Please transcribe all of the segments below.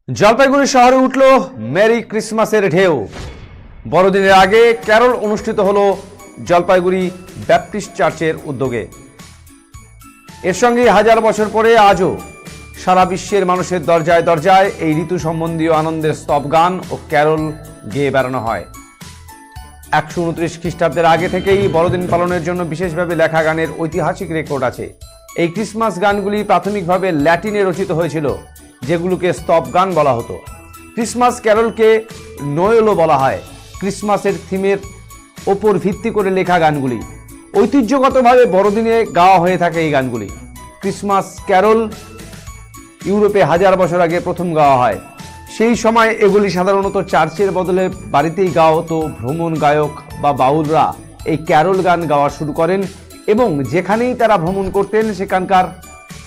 জলপাইগুড়ি শহরে উঠল মেরি ক্রিসমাসের ঢেউ। বড়দিনের আগে ক্যারল অনুষ্ঠিত হলো জলপাইগুড়ি ব্যাপটিস্ট চার্চের উদ্যোগে। এর সঙ্গে হাজার বছর পরে আজও সারা বিশ্বের মানুষের দরজায় দরজায় এই ঋতু সম্বন্ধীয় আনন্দের স্তব গান ও ক্যারল গেয়ে বেড়ানো হয়। 129 খ্রিস্টাব্দের আগে থেকেই বড়দিন পালনের জন্য বিশেষভাবে লেখা গানের ঐতিহাসিক রেকর্ড আছে। এই ক্রিসমাস গানগুলি প্রাথমিকভাবে ল্যাটিনে রচিত হয়েছিল, যেগুলোকে স্তব গান বলা হতো। ক্রিসমাস ক্যারলকে নোয়েলও বলা হয়। ক্রিসমাসের থিমের ওপর ভিত্তি করে লেখা গানগুলি ঐতিহ্যগতভাবে বড়দিনে গাওয়া হয়ে থাকে। এই গানগুলি ক্রিসমাস ক্যারল ইউরোপে হাজার বছর আগে প্রথম গাওয়া হয়। সেই সময় এগুলি সাধারণত চার্চের বদলে বাড়িতেই গাওয়া হতো। ভ্রমণ গায়ক বা বাউলরা এই ক্যারল গান গাওয়া শুরু করেন এবং যেখানেই তারা ভ্রমণ করতেন সেখানকার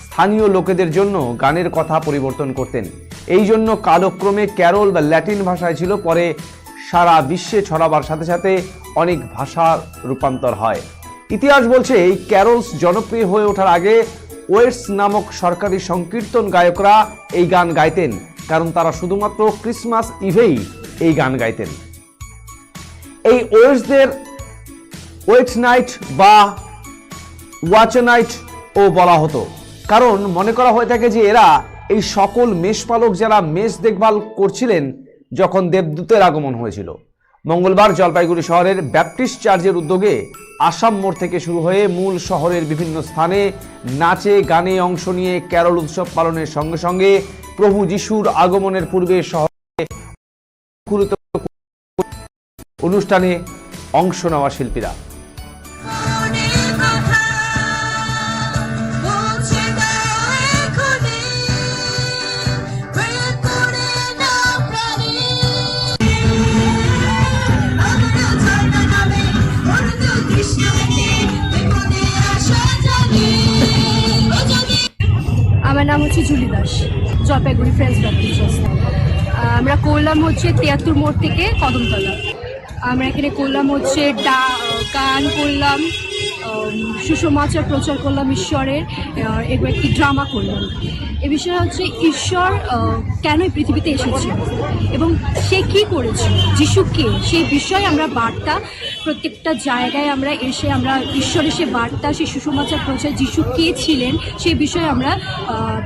স্থানীয় লোকেদের জন্য গানের কথা পরিবর্তন করতেন। এই জন্য কালক্রমে ক্যারল বা ল্যাটিন ভাষায় ছিল, পরে সারা বিশ্বে ছড়াবার সাথে সাথে অনেক ভাষার রূপান্তর হয়। ইতিহাস বলছে এই ক্যারলস জনপ্রিয় হয়ে ওঠার আগে ওয়েটস নামক সরকারি সংকীর্তন গায়করা এই গান গাইতেন, কারণ তারা শুধুমাত্র ক্রিসমাস ইভেই এই গান গাইতেন। এই ওয়েটসদের ওয়েট নাইট বা ওয়াচ নাইট ও বলা হতো, কারণ মনে করা হয়ে থাকে যে এরা এই সকল মেষপালক যারা মেষ দেখভাল করছিলেন যখন দেবদূতের আগমন হয়েছিল। মঙ্গলবার জলপাইগুড়ি শহরের ব্যাপটিস্ট চার্চের উদ্যোগে আসাম মোড় থেকে শুরু হয়ে মূল শহরের বিভিন্ন স্থানে নাচে গানে অংশ নিয়ে ক্যারল উৎসব পালনের সঙ্গে সঙ্গে প্রভু যিশুর আগমনের পূর্বে শহরে অনুষ্ঠানে অংশ নেওয়া শিল্পীরা। আমার নাম হচ্ছে জুলি দাস, জলপাইগুড়ি ফ্রেন্ডস ব্যাপটিস্ট। আমরা করলাম হচ্ছে 73 মোড় থেকে কদমতলা। আমরা এখানে করলাম হচ্ছে গান করলাম, সুসমাচার প্রচার করলাম ঈশ্বরের, এবার একটি ড্রামা করলাম। এ বিষয়ে হচ্ছে ঈশ্বর কেন এই পৃথিবীতে এসেছে এবং সে কী করেছে, যিশু কে, সেই বিষয়ে আমরা বার্তা প্রত্যেকটা জায়গায় আমরা এসে আমরা ঈশ্বরের সে বার্তা, সেই সুসমাচার প্রচার, যিশু কে ছিলেন সেই বিষয়ে আমরা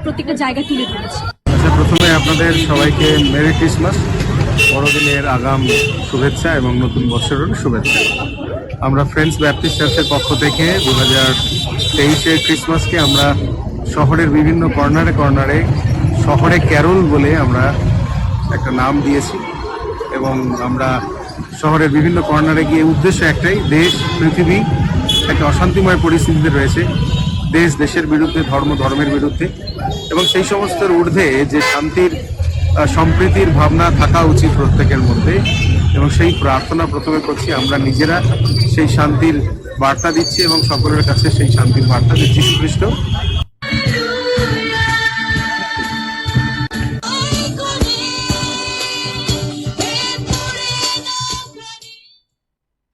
প্রত্যেকটা জায়গায় তুলে ধরেছি। প্রথমে আপনাদের সবাইকে মেরি ক্রিসমাস, বড়দিনের আগাম শুভেচ্ছা এবং নতুন বছরের শুভেচ্ছা। আমরা ফ্রেন্ডস ব্যাপটিস্ট চার্চের পক্ষ থেকে 2023-এর ক্রিসমাসকে আমরা শহরের বিভিন্ন কর্নারে কর্নারে শহরে ক্যারল বলে আমরা একটা নাম দিয়েছি এবং আমরা শহরের বিভিন্ন কর্নারে গিয়ে উদ্দেশ্য একটাই, দেশ পৃথিবী একটা অশান্তিময় পরিস্থিতিতে রয়েছে, দেশ দেশের বিরুদ্ধে, ধর্ম ধর্মের বিরুদ্ধে, এবং সেই সমস্তের ঊর্ধ্বে যে শান্তির সম্প্রীতির ভাবনা থাকা উচিত প্রত্যেকের মধ্যে, এবং সেই প্রার্থনা প্রথমে করছি। আমরা নিজেরা সেই শান্তির বার্তা দিচ্ছি এবং সকলের কাছে সেই শান্তির বার্তা যে যীশু খ্রিস্ট